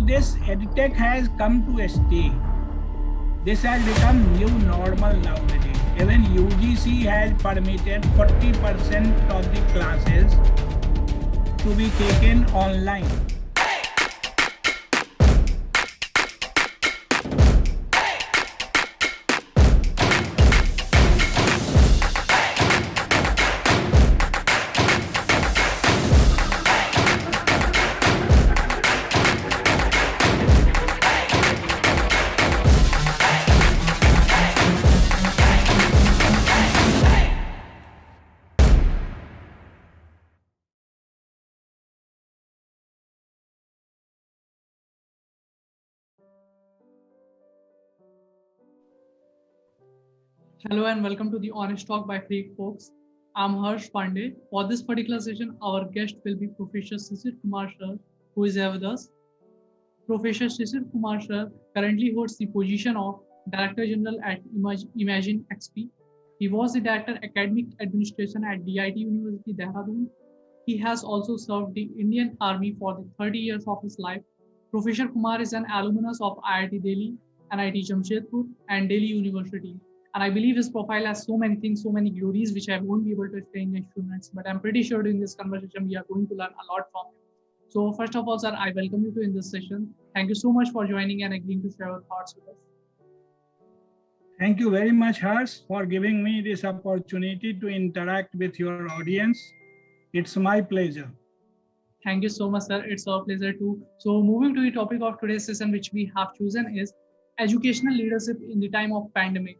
this EdTech has come to stay. This has become new normal nowadays. Even UGC has permitted 40% of the classes to be taken online. Hello and welcome to the Honest Talk by Freak Folks. I'm Harsh Pandey. For this particular session, our guest will be Professor Shishir Kumar Sir, who is here with us. Professor Shishir Kumar Sir currently holds the position of Director General at Imagine XP. He was the Director Academic Administration at DIT University, Dehradun. He has also served the Indian Army for the 30 years of his life. Professor Kumar is an alumnus of IIT Delhi, NIT Jamshedpur, and Delhi University. And I believe his profile has so many things, so many glories, which I won't be able to explain in a few minutes. But I'm pretty sure during this conversation, we are going to learn a lot from him. So first of all, sir, I welcome you to in this session. Thank you so much for joining and agreeing to share your thoughts with us. Thank you very much, Harsh, for giving me this opportunity to interact with your audience. It's my pleasure. Thank you so much, sir. It's our pleasure too. So moving to the topic of today's session, which we have chosen is educational leadership in the time of pandemic.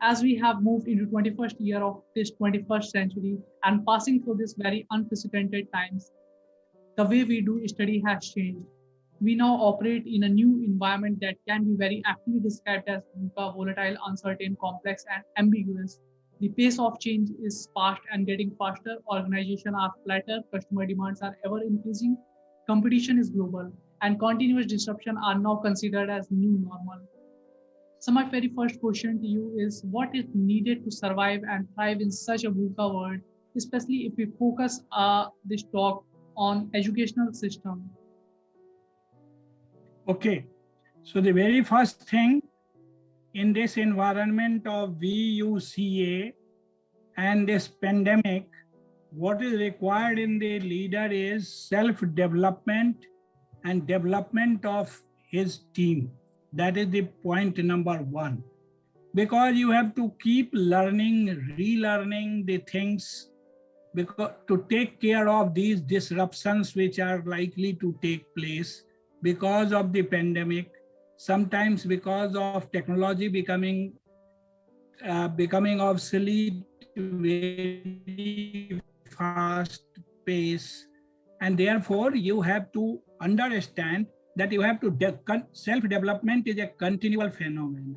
As we have moved into 21st year of this 21st century and passing through this very unprecedented times, the way we do study has changed. We now operate in a new environment that can be very aptly described as volatile, uncertain, complex, and ambiguous. The pace of change is fast and getting faster. Organizations are flatter, customer demands are ever increasing, competition is global, and continuous disruption are now considered as new normal. So my very first question to you is what is needed to survive and thrive in such a VUCA world, especially if we focus this talk on educational system? Okay, so the very first thing in this environment of VUCA and this pandemic, what is required in the leader is self-development and development of his team. That is the point number one. Because you have to keep learning, relearning the things because to take care of these disruptions which are likely to take place because of the pandemic, sometimes because of technology becoming obsolete very fast pace, and therefore you have to understand that you have to self-development is a continual phenomenon.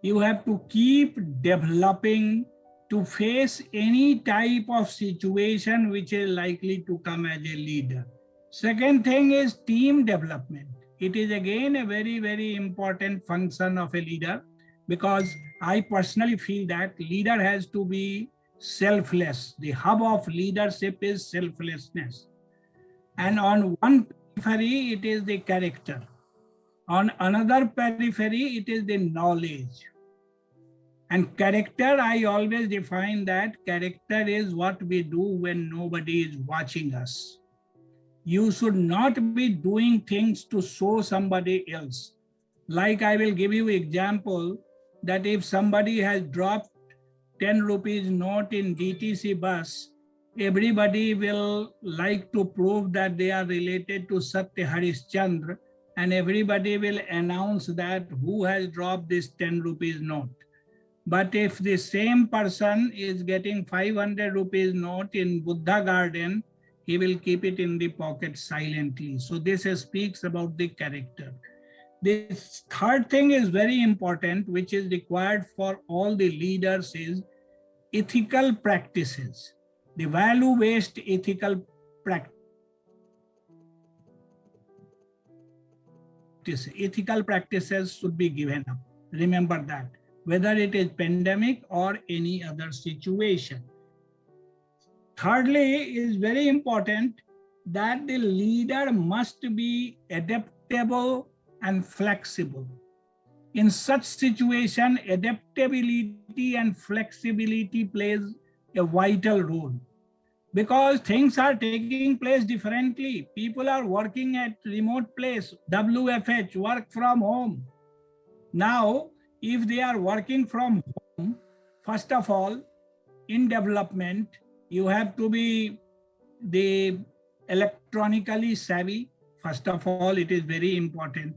You have to keep developing to face any type of situation which is likely to come as a leader. Second thing is team development. It is again a very, very important function of a leader because I personally feel that leader has to be selfless. The hub of leadership is selflessness. And on one periphery, it is the character. On another periphery, it is the knowledge. And character, I always define that character is what we do when nobody is watching us. You should not be doing things to show somebody else. Like I will give you example that if somebody has dropped 10 rupees note in DTC bus, everybody will like to prove that they are related to Satya Harishchandra, and everybody will announce that who has dropped this 10 rupees note. But if the same person is getting 500 rupees note in Buddha garden, he will keep it in the pocket silently. So this speaks about the character. This third thing is very important, which is required for all the leaders is ethical practices. The value-based ethical practice. Ethical practices should be given up. Remember that, whether it is pandemic or any other situation. Thirdly, is very important that the leader must be adaptable and flexible. In such situation, adaptability and flexibility plays a vital role because things are taking place differently. People are working at remote place, WFH, work from home. Now, if they are working from home, first of all, in development, you have to be the electronically savvy. First of all, it is very important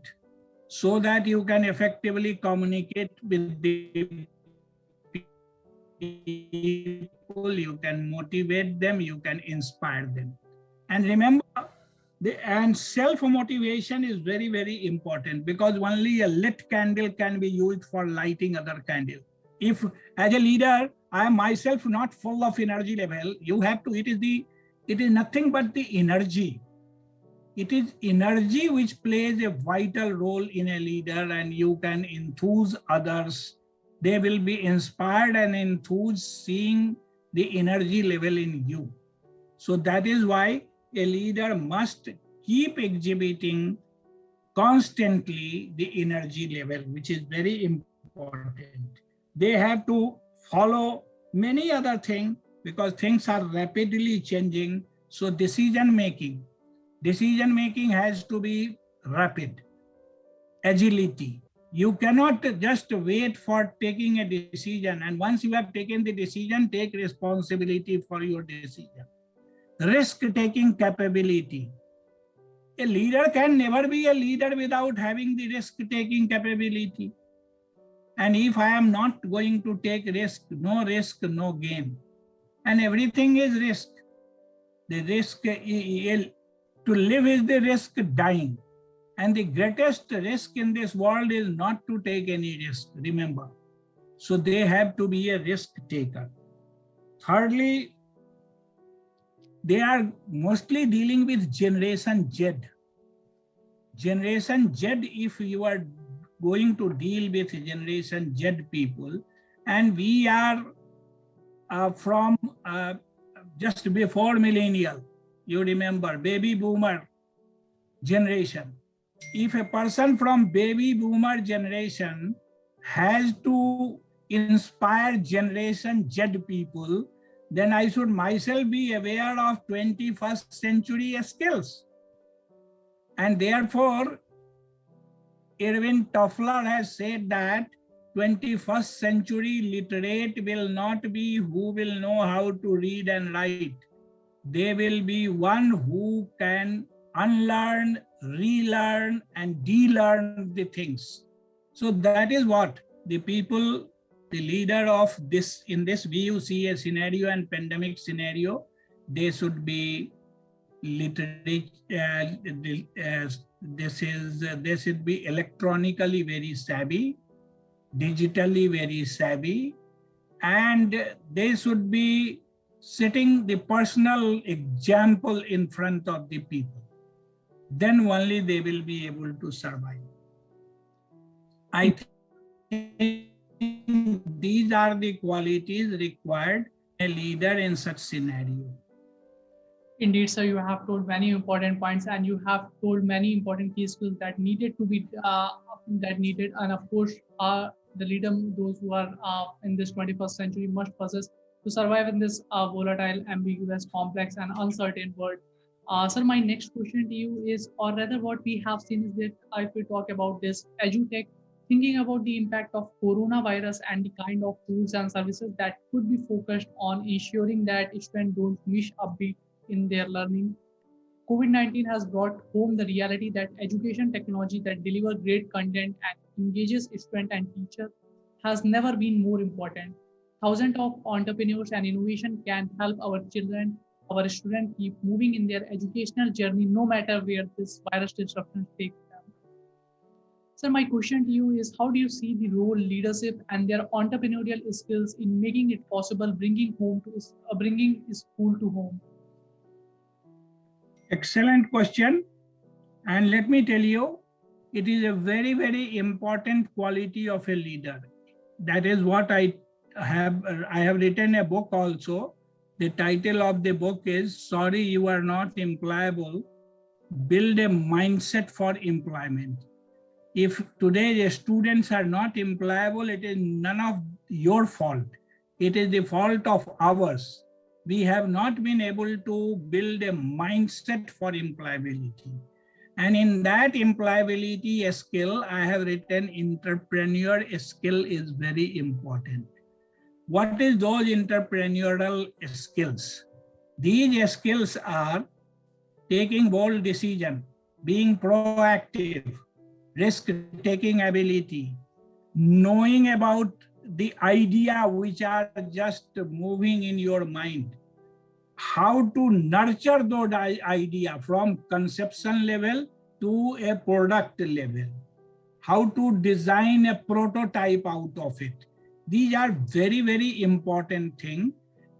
so that you can effectively communicate with the people, you can motivate them, you can inspire them. And remember, and self-motivation is very, very important because only a lit candle can be used for lighting other candle. If as a leader, I am myself not full of energy level, you have to, it is nothing but the energy. It is energy which plays a vital role in a leader, and you can enthuse others. They will be inspired and enthused seeing the energy level in you. So that is why a leader must keep exhibiting constantly the energy level, which is very important. They have to follow many other things because things are rapidly changing. So decision making has to be rapid. Agility. You cannot just wait for taking a decision. And once you have taken the decision, take responsibility for your decision. Risk-taking capability. A leader can never be a leader without having the risk-taking capability. And if I am not going to take risk, no gain. And everything is risk. The risk, to live is the risk dying. And the greatest risk in this world is not to take any risk, remember. So they have to be a risk taker. Thirdly, they are mostly dealing with Generation Z. Generation Z, if you are going to deal with Generation Z people, and we are from just before millennial, you remember, baby boomer generation. If a person from baby boomer generation has to inspire Generation Z people, then I should myself be aware of 21st century skills. And therefore, Erwin Toffler has said that 21st century literate will not be who will know how to read and write. They will be one who can unlearn, relearn, and de-learn the things. So that is what the people, the leader of this, in this VUCA scenario and pandemic scenario, they should be literate. They should be electronically very savvy, digitally very savvy, and they should be setting the personal example in front of the people. Then only they will be able to survive. I think these are the qualities required in a leader in such scenario. Indeed, sir, you have told many important points, and you have told many important key skills that needed to be and of course, the leader, those who are in this 21st century, must possess to survive in this volatile, ambiguous, complex, and uncertain world. Sir, my next question to you is, or rather, what we have seen is that if we talk about this EduTech, thinking about the impact of coronavirus and the kind of tools and services that could be focused on ensuring that students don't miss a beat in their learning. COVID-19 has brought home the reality that education technology that delivers great content and engages student and teacher has never been more important. Thousands of entrepreneurs and innovation can help our children, our students keep moving in their educational journey no matter where this virus disruption takes them. Sir, my question to you is, how do you see the role leadership and their entrepreneurial skills in making it possible bringing school to home? Excellent question. And let me tell you, it is a very, very important quality of a leader. That is what I have written a book also. The title of the book is Sorry You Are Not Employable, build a mindset for employment. If today the students are not employable, it is none of your fault. It is the fault of ours. We have not been able to build a mindset for employability. And in that employability skill, I have written entrepreneur skill is very important. What is those entrepreneurial skills? These skills are taking bold decision, being proactive, risk-taking ability, knowing about the idea which are just moving in your mind, how to nurture those idea from conception level to a product level, how to design a prototype out of it. These are very, very important things,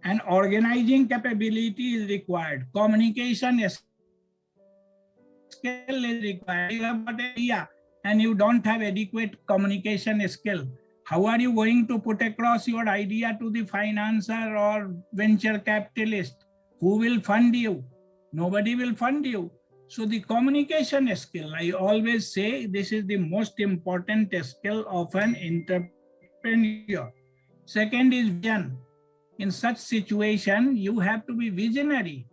and organizing capability is required. Communication skill is required. You have got an idea and you don't have adequate communication skill. How are you going to put across your idea to the financer or venture capitalist? Who will fund you? Nobody will fund you. So the communication skill, I always say this is the most important skill of an entrepreneur. Second is vision. In such situation, you have to be visionary.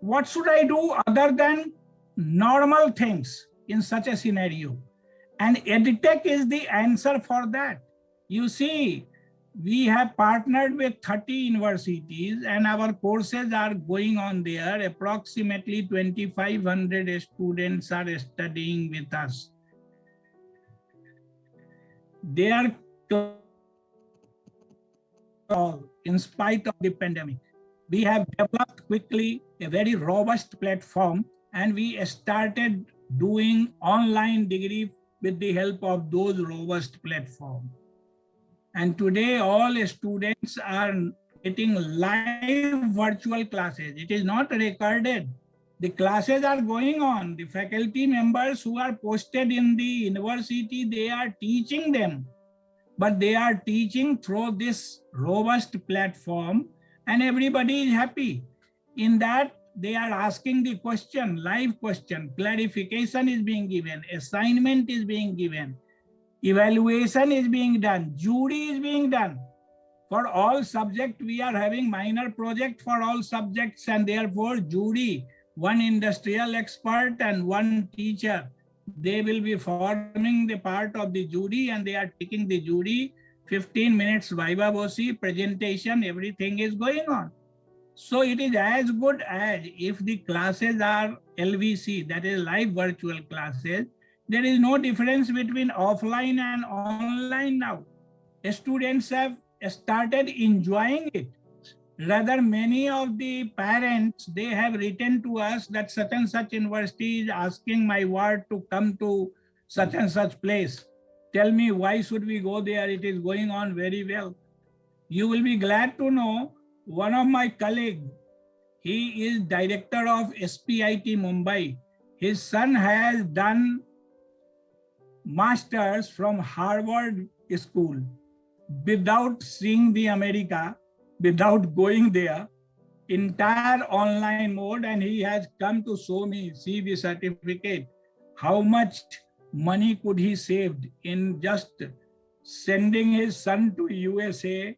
What should I do other than normal things in such a scenario? And EdTech is the answer for that. You see, we have partnered with 30 universities and our courses are going on there. Approximately 2,500 students are studying with us. They are in spite of the pandemic. We have developed quickly a very robust platform and we started doing online degree with the help of those robust platforms. And today all students are getting live virtual classes. It is not recorded. The classes are going on. The faculty members who are posted in the university, they are teaching them. But they are teaching through this robust platform and everybody is happy. In that, they are asking the question, live question, clarification is being given, assignment is being given, evaluation is being done, jury is being done. For all subjects, we are having minor project for all subjects and therefore jury, one industrial expert and one teacher. They will be forming the part of the jury and they are taking the jury, 15 minutes viva voce, presentation, everything is going on. So it is as good as if the classes are LVC, that is live virtual classes. There is no difference between offline and online now. Students have started enjoying it. Rather, many of the parents, they have written to us that such and such university is asking my ward to come to such and such place. Tell me, why should we go there? It is going on very well. You will be glad to know one of my colleagues, he is director of SPIT Mumbai. His son has done masters from Harvard School without seeing the America, without going there, entire online mode, and he has come to show me, see the certificate, how much money could he saved in just sending his son to USA,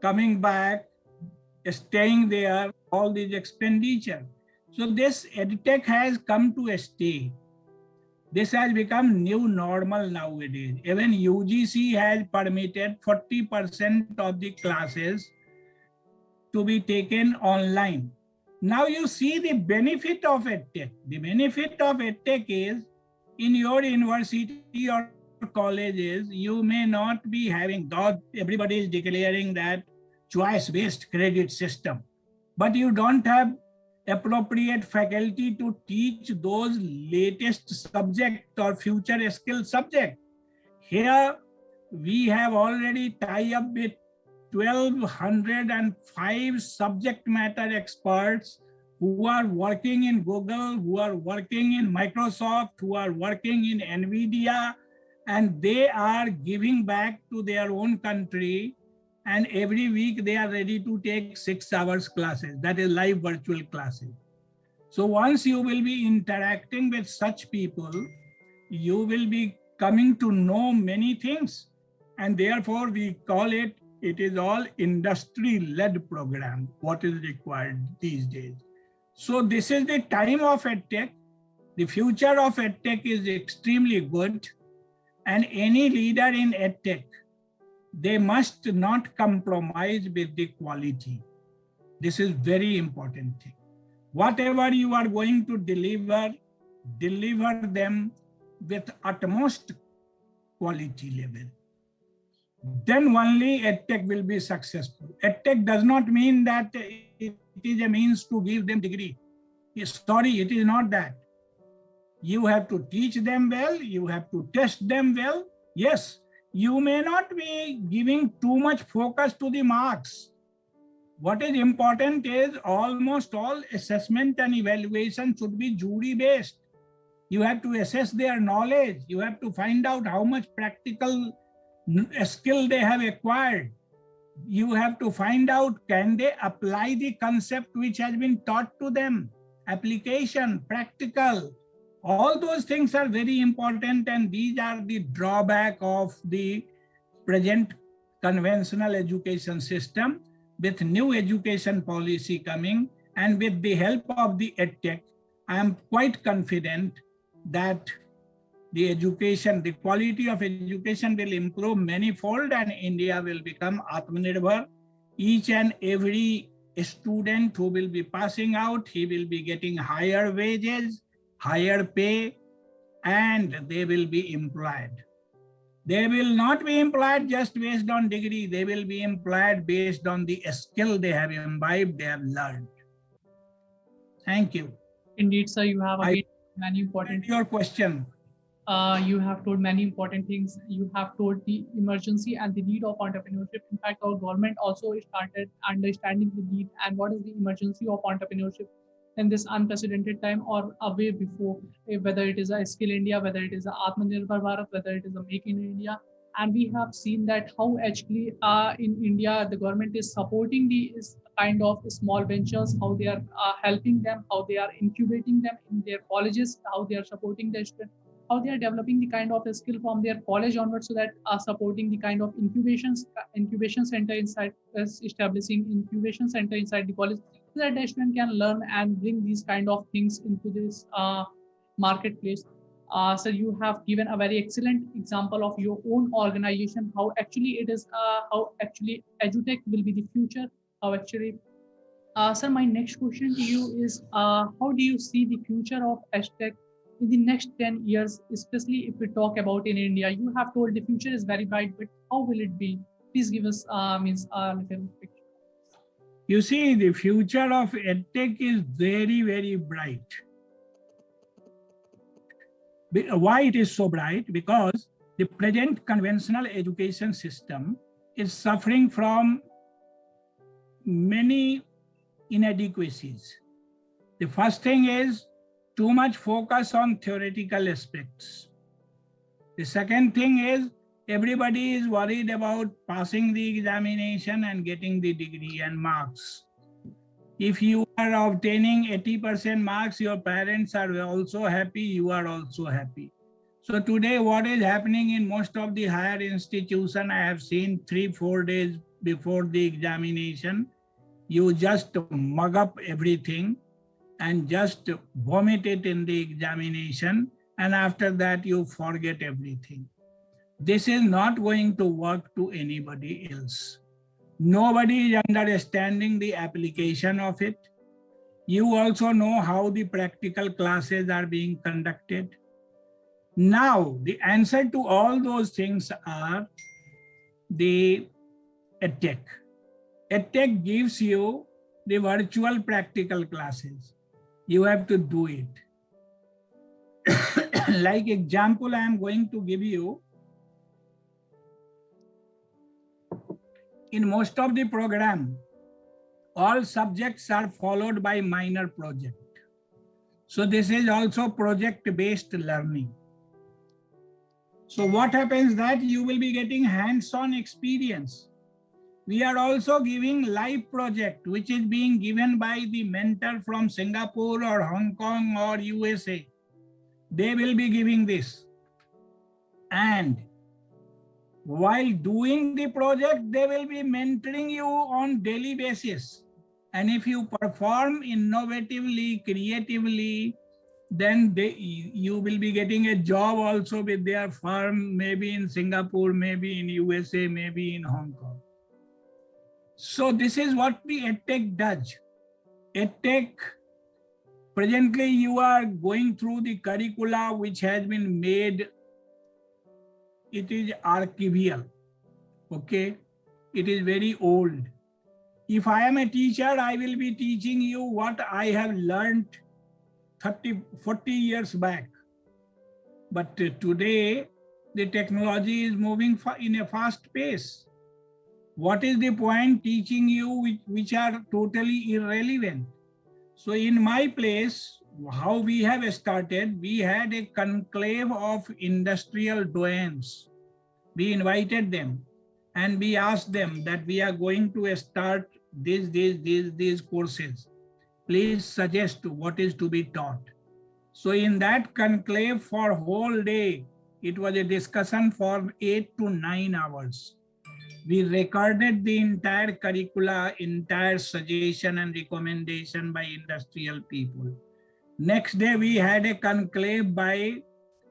coming back, staying there, all these expenditure. So this EdTech has come to stay. This has become new normal nowadays. Even UGC has permitted 40% of the classes to be taken online. Now you see the benefit of EdTech. The benefit of EdTech is in your university or colleges, you may not be having, though everybody is declaring that choice-based credit system, but you don't have appropriate faculty to teach those latest subject or future skill subject. Here we have already tied up with 1,205 subject matter experts who are working in Google, who are working in Microsoft, who are working in NVIDIA, and they are giving back to their own country. And every week they are ready to take 6 hours classes, that is live virtual classes. So once you will be interacting with such people, you will be coming to know many things. And therefore we call it, it is all industry-led program, what is required these days. So this is the time of EdTech. The future of EdTech is extremely good. And any leader in EdTech, they must not compromise with the quality. This is very important thing. Whatever you are going to deliver, deliver them with utmost quality level. Then only EdTech will be successful. EdTech does not mean that it is a means to give them degree. Sorry, it is not that. You have to teach them well, you have to test them well. Yes, you may not be giving too much focus to the marks. What is important is almost all assessment and evaluation should be jury based. You have to assess their knowledge. You have to find out how much practical skill they have acquired. You have to find out, can they apply the concept which has been taught to them? Application, practical. All those things are very important, and these are the drawback of the present conventional education system. With new education policy coming and with the help of the EdTech, I am quite confident that the education, the quality of education will improve manifold and India will become Atmanirbhar. Each and every student who will be passing out, he will be getting higher wages, higher pay, and they will be employed. They will not be employed just based on degree. They will be employed based on the skill they have imbibed, they have learned. Thank you. Indeed, sir, you have again many important. Your question. You have told many important things. You have told the emergency and the need of entrepreneurship. In fact, our government also started understanding the need and what is the emergency of entrepreneurship in this unprecedented time or a way before, whether it is a Skill India, whether it is a Atmanirbhar Bharat, whether it is a Make in India. And we have seen that how actually in India, the government is supporting these kind of small ventures, how they are helping them, how they are incubating them in their colleges, how they are supporting their students, how they are developing the kind of a skill from their college onwards, so that supporting the kind of incubation center inside, establishing incubation center inside the college, so that the student can learn and bring these kind of things into this marketplace. So you have given a very excellent example of your own organization, how actually it is, how actually EduTech will be the future, how actually. Sir, my next question to you is, how do you see the future of EdTech in the next 10 years, especially if we talk about in India? You have told the future is very bright, but how will it be? Please give us a little picture. You see, the future of EdTech is very, very bright. Why it is so bright? Because the present conventional education system is suffering from many inadequacies. The first thing is too much focus on theoretical aspects. The second thing is everybody is worried about passing the examination and getting the degree and marks. If you are obtaining 80% marks, your parents are also happy, you are also happy. So today what is happening in most of the higher institutions, I have seen 3-4 days before the examination, you just mug up everything and just vomit it in the examination, and after that you forget everything. This is not going to work to anybody else. Nobody is understanding the application of it. You also know how the practical classes are being conducted. Now, the answer to all those things are the EdTech. EdTech gives you the virtual practical classes. You have to do it. Like example I am going to give you, in most of the program, all subjects are followed by minor project. So this is also project-based learning. So what happens that you will be getting hands-on experience. We are also giving live project, which is being given by the mentor from Singapore or Hong Kong or USA. They will be giving this. And while doing the project, they will be mentoring you on daily basis. And if you perform innovatively, creatively, then you will be getting a job also with their firm, maybe in Singapore, maybe in USA, maybe in Hong Kong. So this is what the EdTech does. EdTech, presently you are going through the curricula which has been made. It is archival, okay? It is very old. If I am a teacher, I will be teaching you what I have learned 30, 40 years back. But today, the technology is moving in a fast pace. What is the point teaching you which are totally irrelevant? So in my place, how we have started, we had a conclave of industrial doyens. We invited them and we asked them that we are going to start these courses. Please suggest what is to be taught. So in that conclave for whole day, it was a discussion for 8 to 9 hours. We recorded the entire curricula, entire suggestion and recommendation by industrial people. Next day, we had a conclave by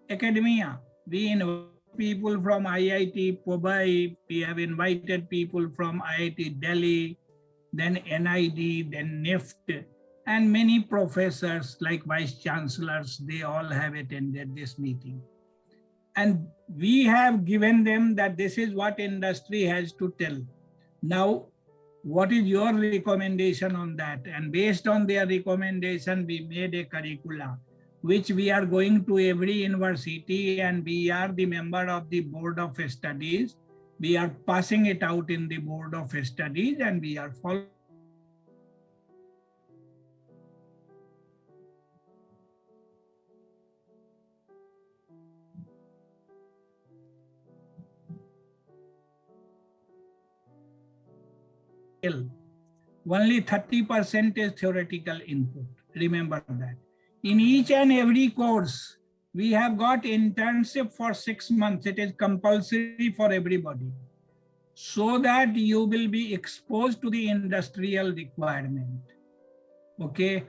academia. We invited people from IIT Mumbai, we have invited people from IIT Delhi, then NID, then NIFT, and many professors like vice chancellors, they all have attended this meeting. And we have given them that this is what industry has to tell. Now, what is your recommendation on that? And based on their recommendation, we made a curricula, which we are going to every university, and we are the member of the Board of Studies. We are passing it out in the Board of Studies, and we are following. Only 30% is theoretical input. Remember that. In each and every course, we have got internship for 6 months. It is compulsory for everybody, so that you will be exposed to the industrial requirement. Okay.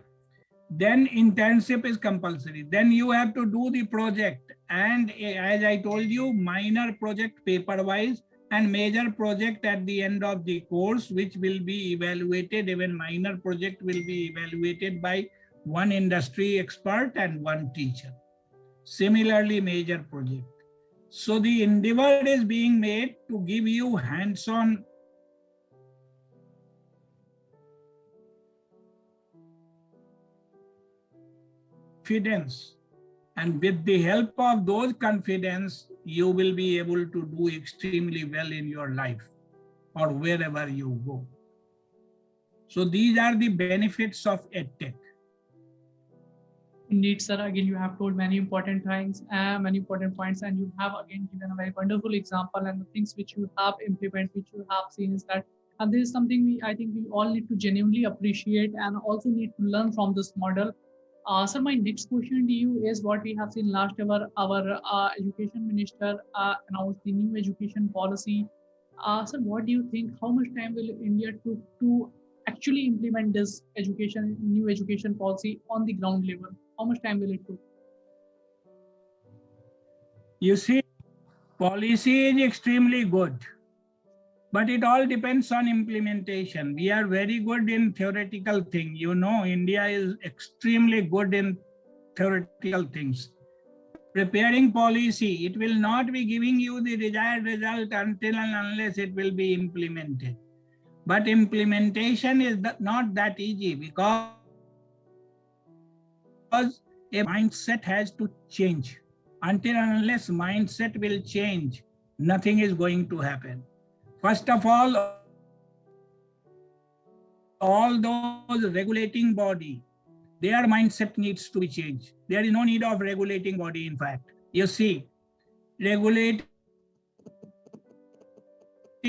Then internship is compulsory. Then you have to do the project. And as I told you, minor project paper-wise and major project at the end of the course, which will be evaluated. Even minor project will be evaluated by one industry expert and one teacher. Similarly, major project. So the endeavor is being made to give you hands-on confidence. And with the help of those confidence, you will be able to do extremely well in your life or wherever you go. So these are the benefits of EdTech. Indeed, sir. Again, you have told many important things, many important points, and you have again given a very wonderful example. And the things which you have implemented, which you have seen, is that and this is something I think we all need to genuinely appreciate and also need to learn from this model. Sir, my next question to you is what we have seen last year. Our education minister announced the new education policy. Sir, what do you think? How much time will India took to actually implement this new education policy on the ground level? How much time will it take? You see, policy is extremely good, but it all depends on implementation. We are very good in theoretical things. You know, India is extremely good in theoretical things. Preparing policy, it will not be giving you the desired result until and unless it will be implemented. But implementation is not that easy, because a mindset has to change. Until and unless mindset will change, nothing is going to happen. First of all those regulating body, their mindset needs to be changed. There is no need of regulating body, in fact. You see, regulating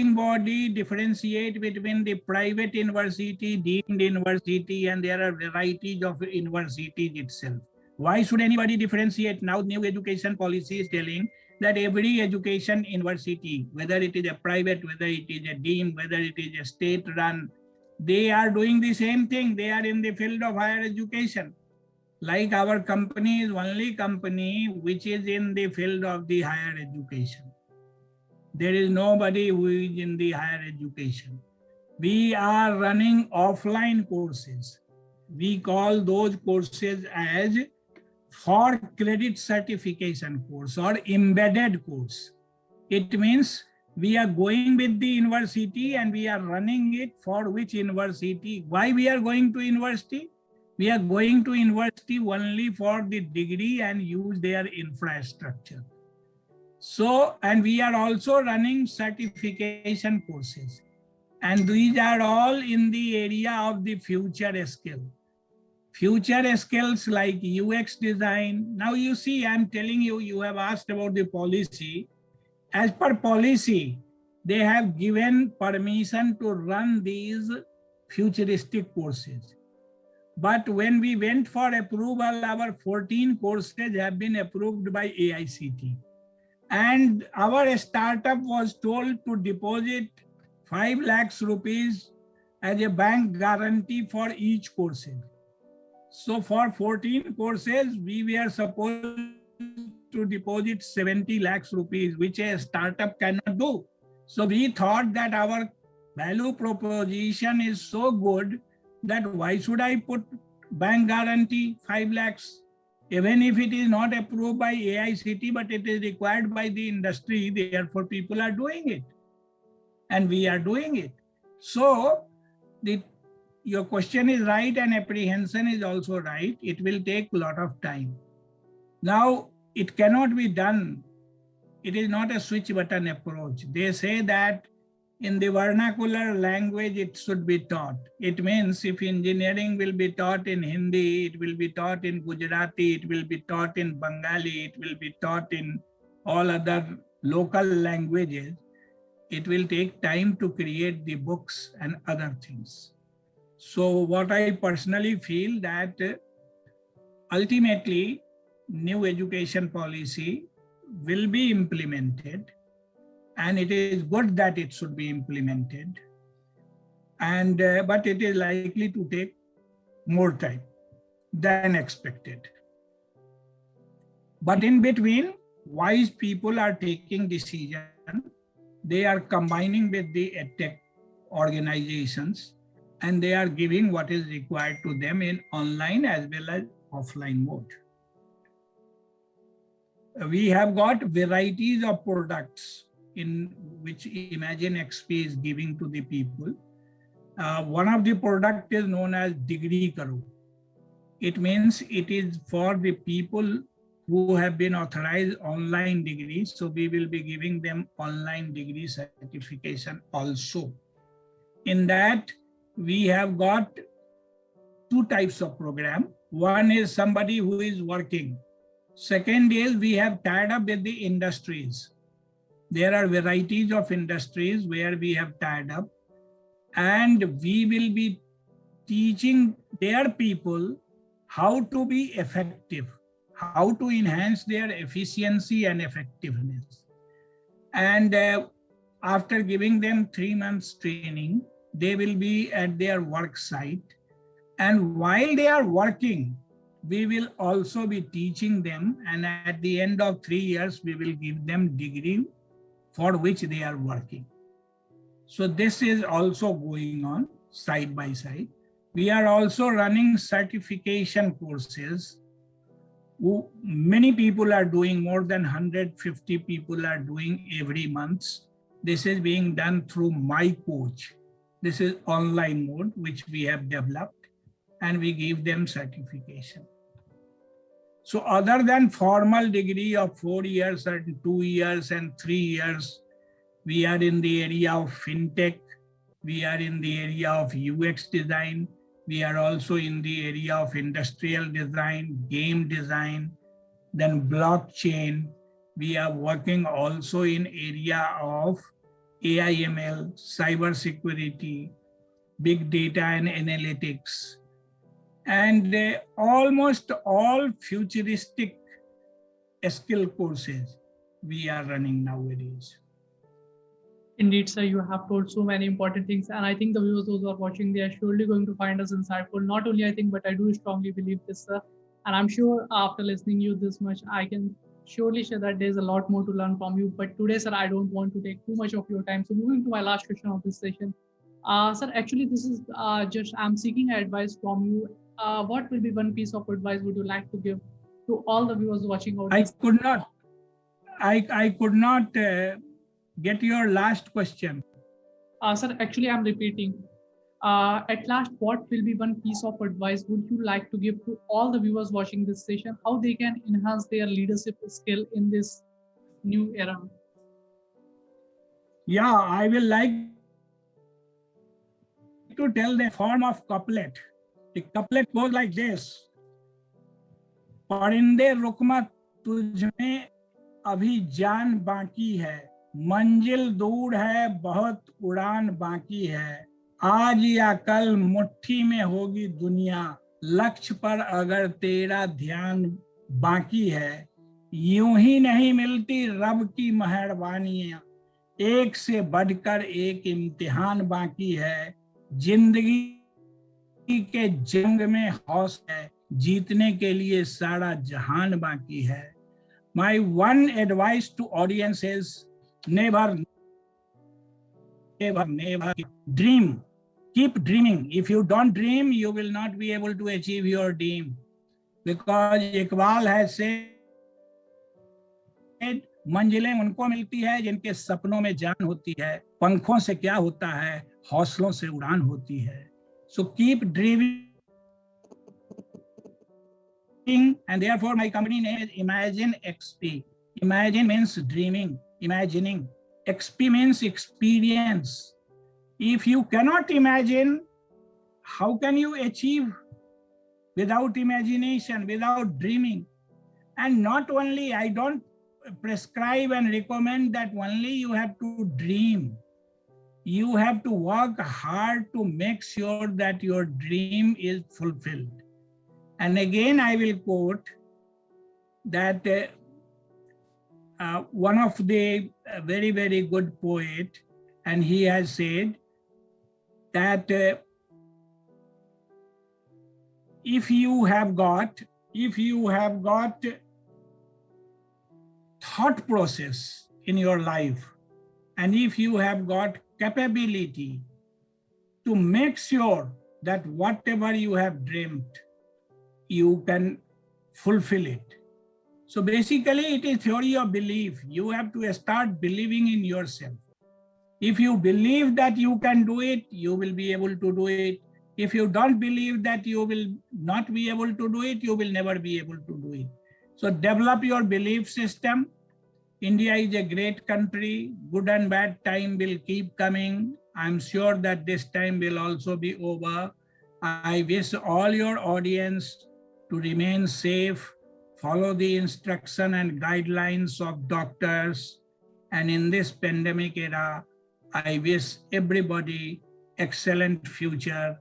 body differentiate between the private university, deemed university, and there are varieties of universities itself. Why should anybody differentiate? Now new education policy is telling that every education university, whether it is a private, whether it is a deemed, whether it is a state run, they are doing the same thing. They are in the field of higher education. Like our company is only company which is in the field of the higher education. There is nobody who is in the higher education. We are running offline courses. We call those courses as for credit certification course or embedded course. It means we are going with the university and we are running it for which university. Why we are going to university? We are going to university only for the degree and use their infrastructure. So, and we are also running certification courses. And these are all in the area of the future skill. Future skills like UX design. Now you see, I'm telling you, you have asked about the policy. As per policy, they have given permission to run these futuristic courses. But when we went for approval, our 14 courses have been approved by AICTE. And our startup was told to deposit 5 lakhs rupees as a bank guarantee for each course. So for 14 courses, we were supposed to deposit 70 lakhs rupees, which a startup cannot do. So we thought that our value proposition is so good that why should I put bank guarantee 5 lakhs? Even if it is not approved by AICTE, but it is required by the industry, therefore people are doing it. And we are doing it. So your question is right and apprehension is also right. It will take a lot of time. Now, it cannot be done. It is not a switch button approach. They say that in the vernacular language, it should be taught. It means if engineering will be taught in Hindi, it will be taught in Gujarati, it will be taught in Bengali, it will be taught in all other local languages. It will take time to create the books and other things. So what I personally feel that ultimately new education policy will be implemented. And it is good that it should be implemented. And but it is likely to take more time than expected. But in between, wise people are taking decision. They are combining with the EdTech organizations and they are giving what is required to them in online as well as offline mode. We have got varieties of products in which Imagine XP is giving to the people. One of the product is known as Degree Karo. It means it is for the people who have been authorized online degrees. So we will be giving them online degree certification also. In that, we have got 2 types of program. One is somebody who is working. Second is we have tied up with the industries. There are varieties of industries where we have tied up and we will be teaching their people how to be effective, how to enhance their efficiency and effectiveness. And after giving them 3 months training, they will be at their work site. And while they are working, we will also be teaching them. And at the end of 3 years, we will give them degree for which they are working. So this is also going on side by side. We are also running certification courses. Many people are doing, more than 150 people are doing every month. This is being done through My Coach. This is online mode, which we have developed, and we give them certification. So other than formal degree of 4 years and 2 years and 3 years, we are in the area of fintech. We are in the area of UX design. We are also in the area of industrial design, game design, then blockchain. We are working also in area of AI/ML, cyber security, big data and analytics, and almost all futuristic skill courses we are running nowadays. Indeed, sir, you have told so many important things, and I think the viewers, those who are watching, they are surely going to find us insightful. Not only I think, but I do strongly believe this, sir. And I'm sure after listening you this much, I can surely share that there's a lot more to learn from you. But today, sir, I don't want to take too much of your time. So moving to my last question of this session, sir, actually, this is just I'm seeking advice from you. What will be one piece of advice would you like to give to all the viewers watching out? I could not get your last question. Sir, actually, I'm repeating. At last, what will be one piece of advice would you like to give to all the viewers watching this session, how they can enhance their leadership skill in this new era? Yeah, I will like to tell the form of couplet. The couplet goes like this. परिंदे रुकमा तुझमें अभी जान बाकी है, मंजिल दूर है बहुत उड़ान बाकी है, आज या कल मुट्ठी में होगी दुनिया, लक्ष्य पर अगर तेरा ध्यान बाकी है, यूं ही नहीं मिलती रब की मेहरबानियां, एक से बढ़कर एक इम्तिहान बाकी है, जिंदगी के जंग में हौसला है, जीतने के लिए सारा जहान बाकी है. My one advice to audience is never dream. Keep dreaming. If you don't dream, you will not be able to achieve your dream. Because Iqbal है said, मंजिलें उनको मिलती है जिनके सपनों में जान होती है, पंखों से क्या होता है, हौसलों से उड़ान होती है. So keep dreaming. And therefore my company name is Imagine XP. Imagine means dreaming, imagining. XP means experience. If you cannot imagine, how can you achieve without imagination, without dreaming? And not only, I don't prescribe and recommend that only you have to dream. You have to work hard to make sure that your dream is fulfilled. And again, I will quote that one of the very, very good poet, and he has said that if you have got thought process in your life, and if you have got capability to make sure that whatever you have dreamt, you can fulfill it. So basically it is theory of belief. You have to start believing in yourself. If you believe that you can do it, you will be able to do it. If you don't believe that you will not be able to do it, you will never be able to do it. So develop your belief system. India is a great country. Good and bad time will keep coming. I'm sure that this time will also be over. I wish all your audience to remain safe, follow the instruction and guidelines of doctors. And in this pandemic era, I wish everybody excellent future,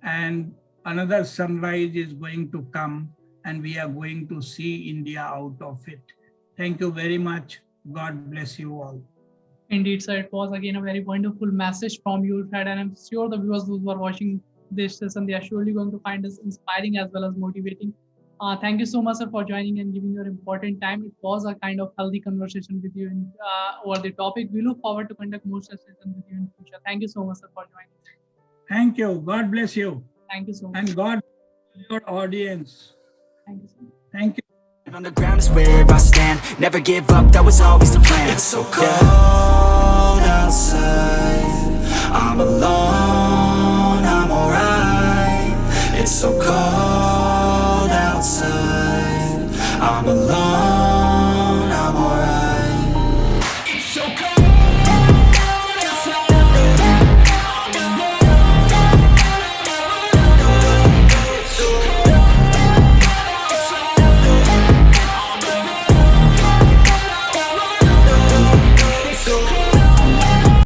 and another sunrise is going to come and we are going to see India out of it. Thank you very much. God bless you all. Indeed, sir, it was again a very wonderful message from your side, and I'm sure the viewers who are watching this session, they are surely going to find us inspiring as well as motivating. Thank you so much, sir, for joining and giving your important time. It was a kind of healthy conversation with you over the topic. We look forward to conduct more sessions with you in the future. Thank you so much, sir, for joining. Thank you. God bless you. Thank you so much. And God bless your audience. Thank you, sir. Thank you. On the ground is where I stand. Never give up, that was always the plan. It's so cold outside, I'm alone